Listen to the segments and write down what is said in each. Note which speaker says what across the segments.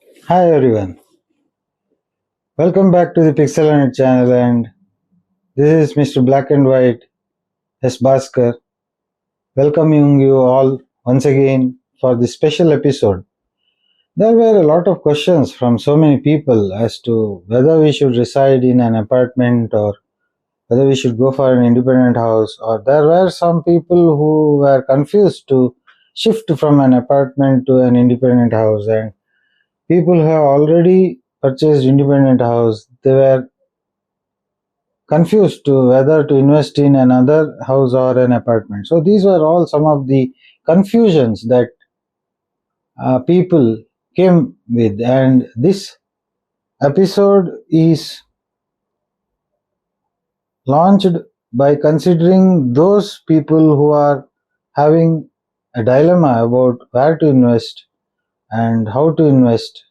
Speaker 1: Hi everyone, welcome back to the Pixelanet channel, and this is Mr. Black and White S. Bhaskar welcoming you all once again for this special episode. There were a lot of questions from so many people as to whether we should reside in an apartment or whether we should go for an independent house, or there were some people who were confused to shift from an apartment to an independent house, and people who have already purchased independent house, they were confused to whether to invest in another house or an apartment. So these were all some of the confusions that people came with, and this episode is launched by considering those people who are having a dilemma about where to invest and how to invest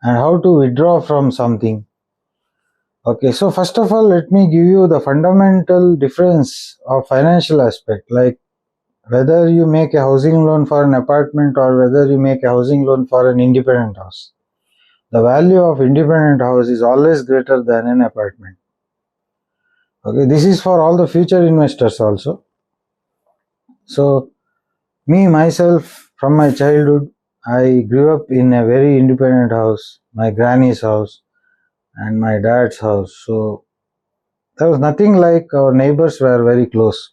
Speaker 1: and how to withdraw from something. Okay, so first of all, let me give you the fundamental difference of financial aspect, like whether you make a housing loan for an apartment or whether you make a housing loan for an independent house. The value of independent house is always greater than an apartment. Okay, this is for all the future investors also. So me myself, from my childhood, I grew up in a very independent house, my granny's house and my dad's house. So there was nothing like our neighbors were very close.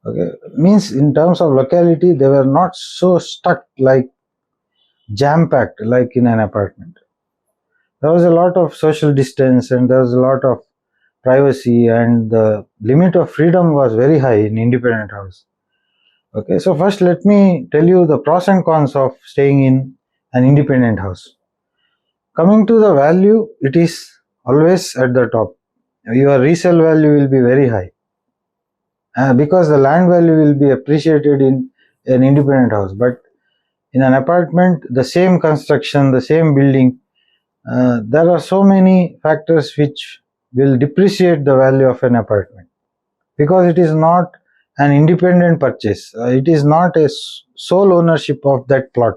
Speaker 1: Okay, means in terms of locality, they were not so stuck like jam packed like in an apartment. There was a lot of social distance and there was a lot of privacy, and the limit of freedom was very high in independent house. Okay, so first let me tell you the pros and cons of staying in an independent house. Coming to the value, it is always at the top. Your resale value will be very high because the land value will be appreciated in an independent house. But in an apartment, the same construction, the same building, there are so many factors which will depreciate the value of an apartment because it is not an independent purchase. It is not a sole ownership of that plot.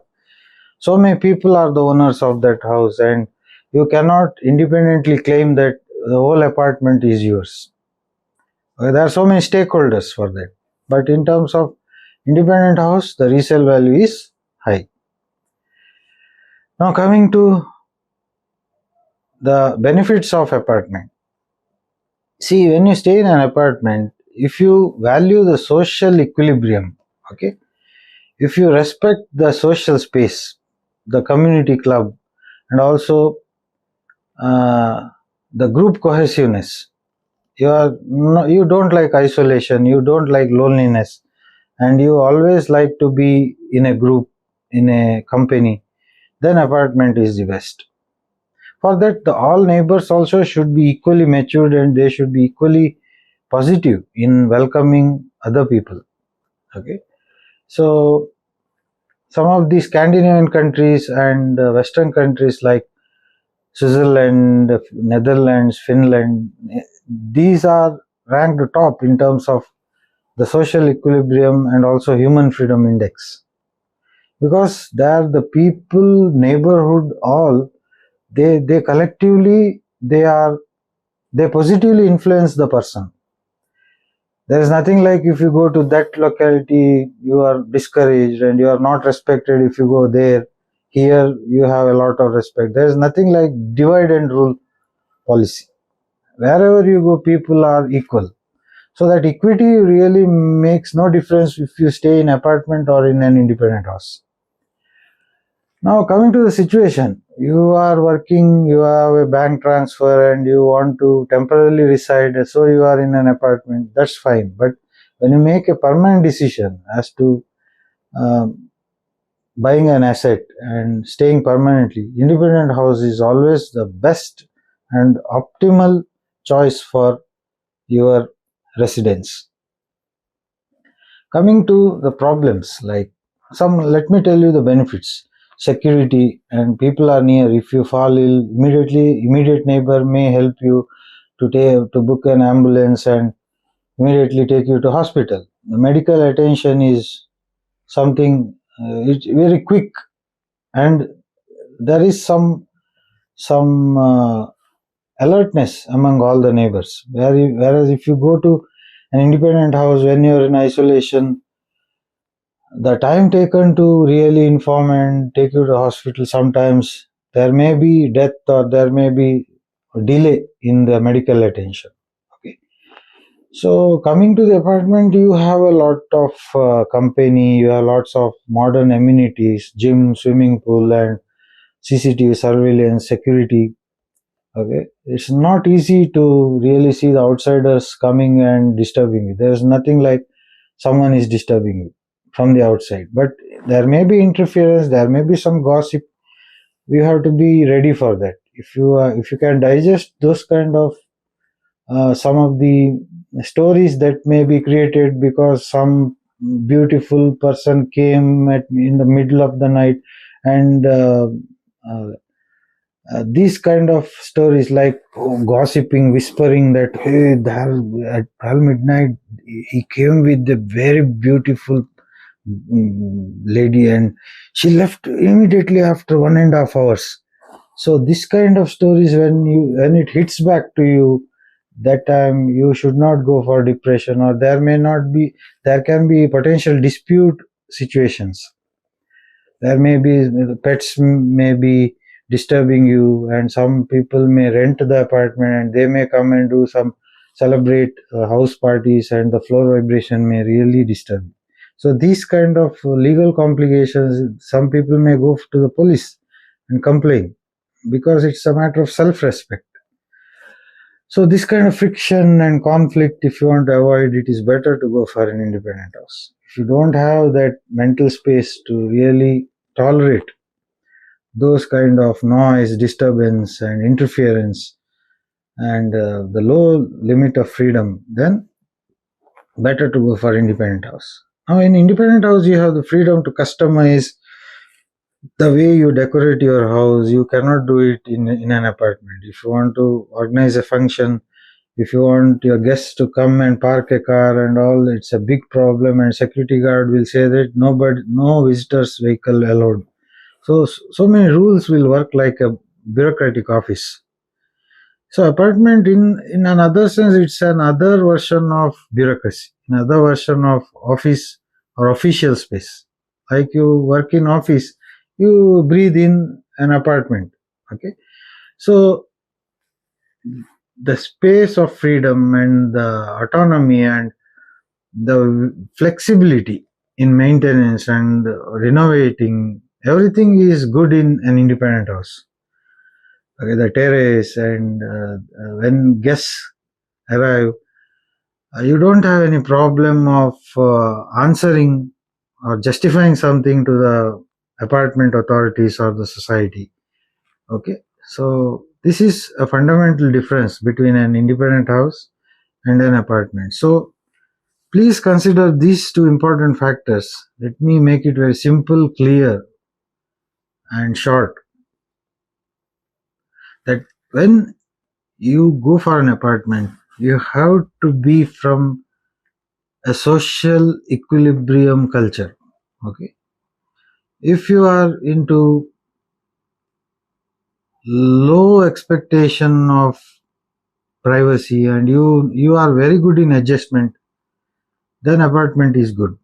Speaker 1: So many people are the owners of that house, and you cannot independently claim that the whole apartment is yours. There are so many stakeholders for that. But in terms of independent house, the resale value is high. Now coming to the benefits of apartment. See, when you stay in an apartment, if you value the social equilibrium, okay, if you respect the social space, the community club, and also uh, the group cohesiveness, you don't like isolation, you don't like loneliness, and you always like to be in a group, in a company, then apartment is the best. For that, all neighbors also should be equally matured and they should be equally positive in welcoming other people. Okay, so some of the Scandinavian countries and Western countries like Switzerland, Netherlands, Finland, these are ranked top in terms of the social equilibrium and also human freedom index, because there the people, neighborhood, all they collectively they positively influence the person. There is nothing like if you go to that locality, you are discouraged and you are not respected if you go there. Here, you have a lot of respect. There is nothing like divide and rule policy. Wherever you go, people are equal. So that equity really makes no difference if you stay in apartment or in an independent house. Now coming to the situation, you are working, you have a bank transfer and you want to temporarily reside, so you are in an apartment, that's fine. But when you make a permanent decision as to um, buying an asset and staying permanently, independent house is always the best and optimal choice for your residence. Coming to the problems, like let me tell you the benefits. Security, and people are near. If you fall ill, immediate neighbor may help you to book an ambulance and immediately take you to hospital. The medical attention is something it's very quick, and there is some alertness among all the neighbors. Whereas if you go to an independent house when you're in isolation, the time taken to really inform and take you to hospital, sometimes there may be death or there may be a delay in the medical attention. Okay. So coming to the apartment, you have a lot of company, you have lots of modern amenities, gym, swimming pool, and CCTV surveillance, security. Okay, it's not easy to really see the outsiders coming and disturbing you. There's nothing like someone is disturbing you from the outside, but there may be interference, there may be some gossip. You have to be ready for that. If you can digest those kind of some of the stories that may be created because some beautiful person came in the middle of the night, and uh, these kind of stories like gossiping, whispering that hey, at 12 midnight he came with a very beautiful lady and she left immediately after 1.5 hours. So this kind of stories, when it hits back to you, that time you should not go for depression, or there can be potential dispute situations. There may be pets may be disturbing you, and some people may rent the apartment and they may come and do some celebrate house parties, and the floor vibration may really disturb you. So these kind of legal complications, some people may go to the police and complain because it's a matter of self-respect. So this kind of friction and conflict, if you want to avoid it, is better to go for an independent house. If you don't have that mental space to really tolerate those kind of noise, disturbance, and interference, and the low limit of freedom, then better to go for independent house. Now, in independent house, you have the freedom to customize the way you decorate your house. You cannot do it in an apartment. If you want to organize a function, if you want your guests to come and park a car and all, it's a big problem, and security guard will say that no visitors vehicle allowed. So many rules will work like a bureaucratic office. So apartment, in another sense, it's another version of bureaucracy, another version of office or official space. Like you work in office, you breathe in an apartment. Okay. So the space of freedom and the autonomy and the flexibility in maintenance and renovating, everything is good in an independent house. Okay, the terrace, and when guests arrive, you don't have any problem of answering or justifying something to the apartment authorities or the society. Okay, so this is a fundamental difference between an independent house and an apartment. So please consider these two important factors. Let me make it very simple, clear, and short. That when you go for an apartment, you have to be from a social equilibrium culture. Okay. If you are into low expectation of privacy and you are very good in adjustment, then apartment is good.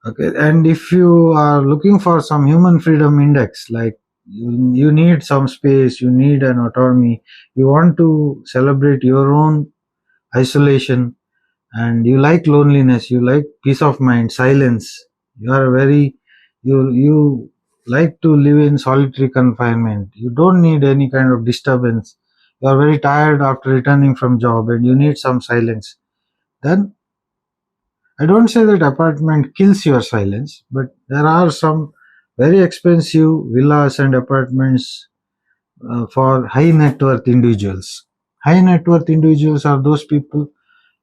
Speaker 1: Okay. And if you are looking for some human freedom index, like you need some space, you need an autonomy, you want to celebrate your own isolation, and you like loneliness, you like peace of mind, silence, you are very you like to live in solitary confinement, you don't need any kind of disturbance, you are very tired after returning from job and you need some silence, then I don't say that apartment kills your silence, but there are some very expensive villas and apartments for high net worth individuals. High net worth individuals are those people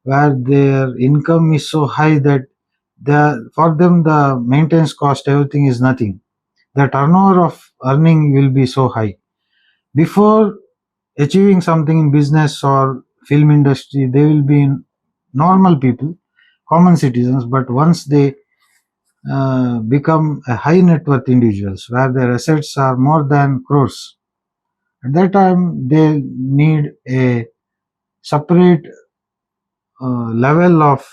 Speaker 1: where their income is so high that for them the maintenance cost, everything is nothing. The turnover of earning will be so high. Before achieving something in business or film industry, they will be normal people, common citizens, but once they become a high net worth individuals where their assets are more than crores. At that time, they need a separate level of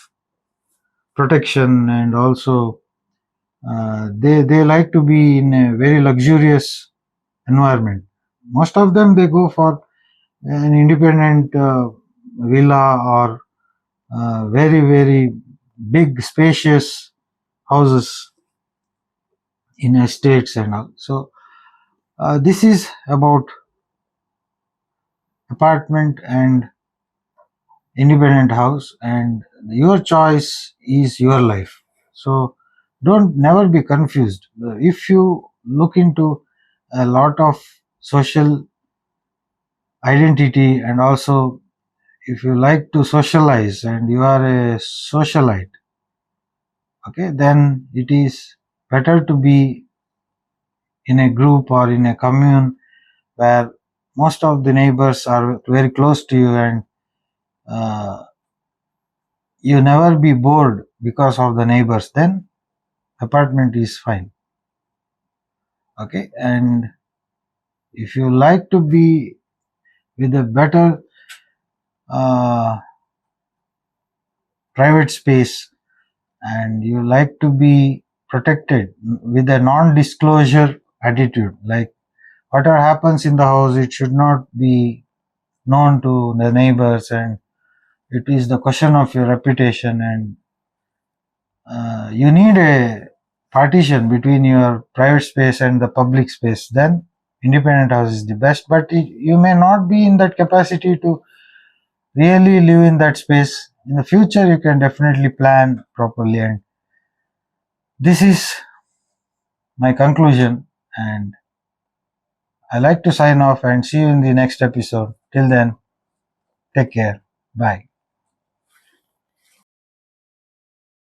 Speaker 1: protection, and also they like to be in a very luxurious environment. Most of them, they go for an independent villa or very very big spacious houses in estates and all. So this is about apartment and independent house, and your choice is your life. So don't never be confused. If you look into a lot of social identity, and also if you like to socialize and you are a socialite, okay, then it is better to be in a group or in a commune where most of the neighbors are very close to you, and uh, you never be bored because of the neighbors. Then apartment is fine. Okay, and if you like to be with a better private space, and you like to be protected with a non-disclosure attitude, like whatever happens in the house, it should not be known to the neighbors, and it is the question of your reputation, and you need a partition between your private space and the public space. Then independent house is the best, but you may not be in that capacity to really live in that space. In the future, you can definitely plan properly, and this is my conclusion, and I like to sign off and see you in the next episode. Till then, take care. Bye.